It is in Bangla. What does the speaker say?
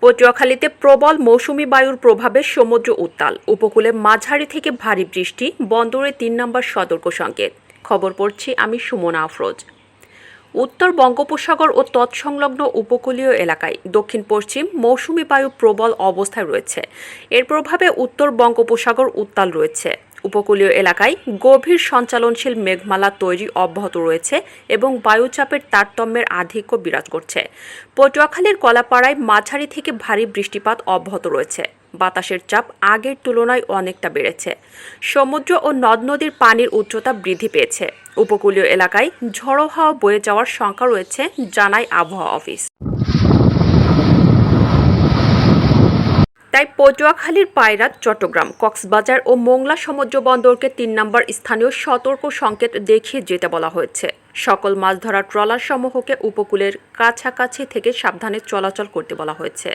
পটুয়াখালীতে প্রবল মৌসুমী বায়ুর প্রভাবে সমুদ্র উত্তাল, উপকূলে মাঝারি থেকে ভারী বৃষ্টি, বন্দরে ৩ নম্বর সতর্ক সংকেত। খবর পড়ছি আমি সুমনা আফরোজ। উত্তর বঙ্গোপসাগর ও তৎসংলগ্ন উপকূলীয় এলাকায় দক্ষিণ পশ্চিম মৌসুমী বায়ু প্রবল অবস্থায় রয়েছে। এর প্রভাবে উত্তর বঙ্গোপসাগর উত্তাল রয়েছে। উপকূলীয় এলাকায় গভীর সঞ্চালনশীল মেঘমালা তৈরি অব্যাহত রয়েছে এবং বায়ুচাপের তারতম্যের আধিক্য বিরাজ করছে। পটুয়াখালীর কলাপাড়ায় মাঝারি থেকে ভারী বৃষ্টিপাত অব্যাহত রয়েছে। বাতাসের চাপ আগের তুলনায় অনেকটা বেড়েছে। সমুদ্র ও নদ নদীর পানির উচ্চতা বৃদ্ধি পেয়েছে। উপকূলীয় এলাকায় ঝড়ো হাওয়া বয়ে যাওয়ার শঙ্কা রয়েছে, জানায় আবহাওয়া অফিস। তাই পটুয়াখালীর পায়রা, চট্টগ্রাম, কক্সবাজার ও মোংলা সমুদ্র বন্দরকে ৩ নম্বর স্থানীয় সতর্ক সংকেত দেখিয়ে যেতে বলা হয়েছে। সকল মাছ ধরার ট্রলার সমূহকে উপকূলের কাছাকাছি থেকে সাবধানে চলাচল করতে বলা হয়েছে।